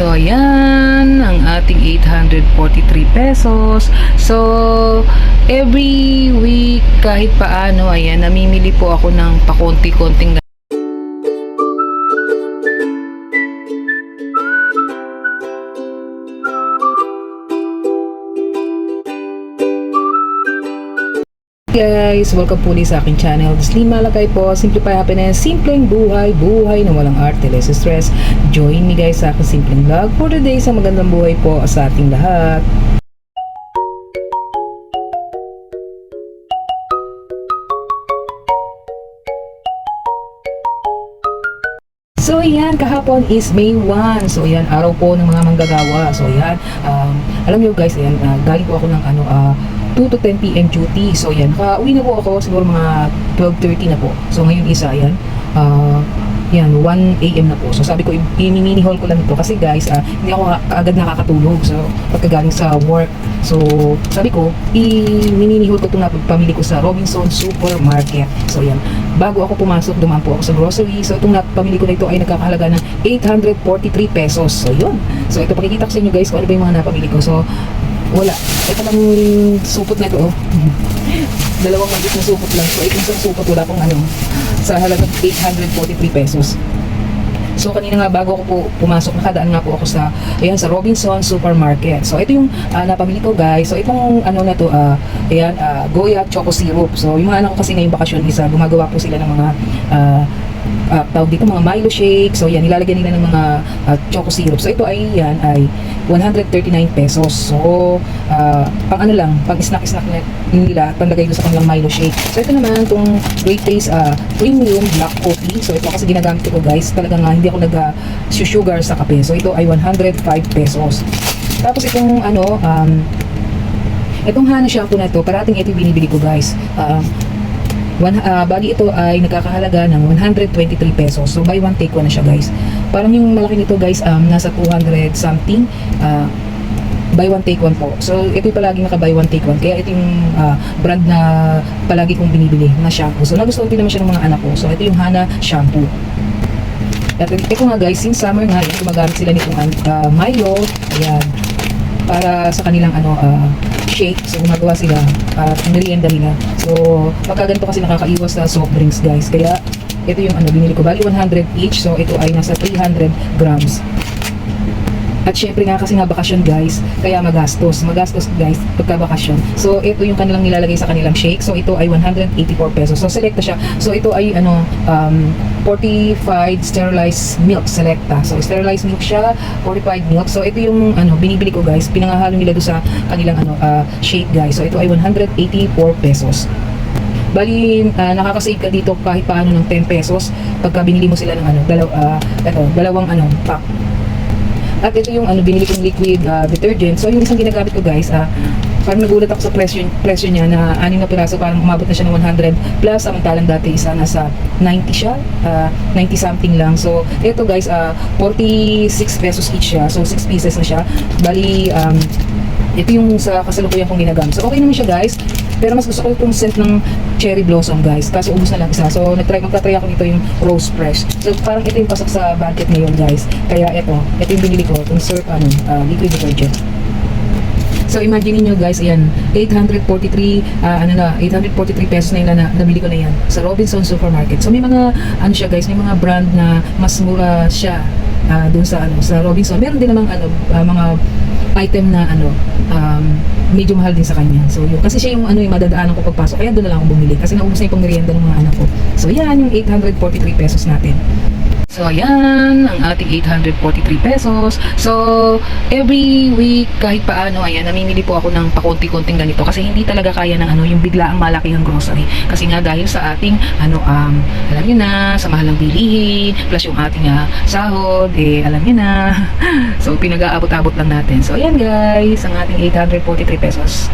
So, ayan, ang ating 843 pesos. So, every week, kahit paano, ayan, namimili po ako ng pakonti-konting. Guys, welcome po ulit sa aking channel. Slim Malakay po, Simplify Happiness, simpleng buhay, buhay na walang arte, less stress. Join me guys sa aking simpleng vlog for today sa magandang buhay po sa ating lahat. So ayan, kahapon is May 1. So ayan, araw po ng mga manggagawa. So ayan, alam niyo guys, ayan, galing po ako ng 2 to 10 PM duty. So yan, uwi na po ako siguro mga 12:30 na po. So ngayon isa, yan 1 AM na po. So sabi ko, i-mini haul ko lang ito kasi guys, hindi ako agad nakakatulog. So pagkagaling sa work. So sabi ko, i-mini haul ko itong napamili ko sa Robinson Supermarket. So yan, bago ako pumasok, dumaan po ako sa grocery. So itong napamili ko na ito ay nagkakahalaga ng 843 pesos. So yun. So ito, pakikita ko sa inyo guys kung ano ba yung mga napamili ko. So wala. Ito lang supot na ito. Dalawang magit na supot lang. So, itong isang supot wala pong sa halagang 843 pesos. So, kanina nga bago ako po pumasok, nakadaan nga po ako sa Robinson Supermarket. So, ito yung napamili ko guys. So, itong na to, Goya Choco Syrup. So, yung mga anak ko kasi ngayong bakasyon gumagawa po sila ng mga tawag dito, mga Milo shake. So yan, nilalagyan nila ng mga choco syrup. So ito ay 139 pesos. So pang pang snack nila, panlagay doon sa kanilang Milo shake. So ito naman, itong Great Taste Premium Black Coffee. So ito kasi ginagamit ko guys, talagang hindi ako nag-sugar sa kape. So ito ay 105 pesos. Tapos itong itong Hana shampoo na ito, parating ito binibili ko guys. Bali ito ay nagkakahalaga ng 123 pesos. So buy one take one na siya guys. Parang yung malaki nito guys, nasa 200 something. Buy one take one po. So ito yung palagi naka buy one take one. Kaya ito yung brand na palagi kong binibili na shampoo. So nagustuhan din naman siya ng mga anak ko. So ito yung Hana shampoo. At ito nga guys, since summer nga, gumagamit sila nitong Milo. Ayan. Para sa kanilang shake. So gumagawa sila at merienda nila. So pagkaganto kasi nakakaiwas sa soft drinks guys. Kaya ito yung binili ko. Bali 100 each. So ito ay nasa 300 grams. At syempre nga kasi nga bakasyon guys, kaya magastos guys pagka bakasyon. So ito yung kanilang nilalagay sa kanilang shake. So ito ay 184 pesos. So selecta siya. So ito ay fortified sterilized milk selecta. So sterilized milk siya, fortified milk. So ito yung binibili ko guys. Pinangahalo nila doon sa kanilang shake guys. So ito ay 184 pesos. Bali, nakaka-save ka dito kahit paano ng 10 pesos pagka binili mo sila ng dalawang pack. At ito yung binili kong liquid detergent. So yung isang ginagamit ko guys, parang nagulat ako sa presyo niya na 6 na piraso, parang umabot na siya ng 100 plus, samantalang dati isa nasa 90 siya, 90 something lang. So ito guys, 46 pesos each siya. So 6 pieces na siya. Bali, ito yung sa kasalukuyan kong ginagamit. So okay naman siya guys. Pero mas gusto ko itong scent ng cherry blossom guys. Kasi ubus na lang isa. So magta-try ako nito yung rose fresh. So parang ito yung pasok sa budget ngayon guys. Kaya ito yung binili ko. Itong liquid detergent. So imagine niyo guys, ayan, 843 pesos na yun na nabili ko na yan sa Robinson Supermarket. So may mga siya guys, may mga brand na mas mura siya dun sa Robinson. Meron din namang mga item na medyo mahal din sa kanya. So yun, kasi siya yung yung madadaanan ko pagpasok. Kaya doon na lang ako bumili kasi naubos na yung pangmerienda ng mga anak ko. So yan yung 843 pesos natin. So ayan, ang ating 843 pesos. So every week kahit paano, ayan, namimili po ako ng pakonti-konting ganito kasi hindi talaga kaya ng yung biglaang malakihang grocery. Kasi nga dahil sa ating alam niyo na, sa mahal ng bilihin, plus yung ating sahod, alam niyo na. So pinag-aabot-abot lang natin. So ayan guys, ang ating 843 pesos.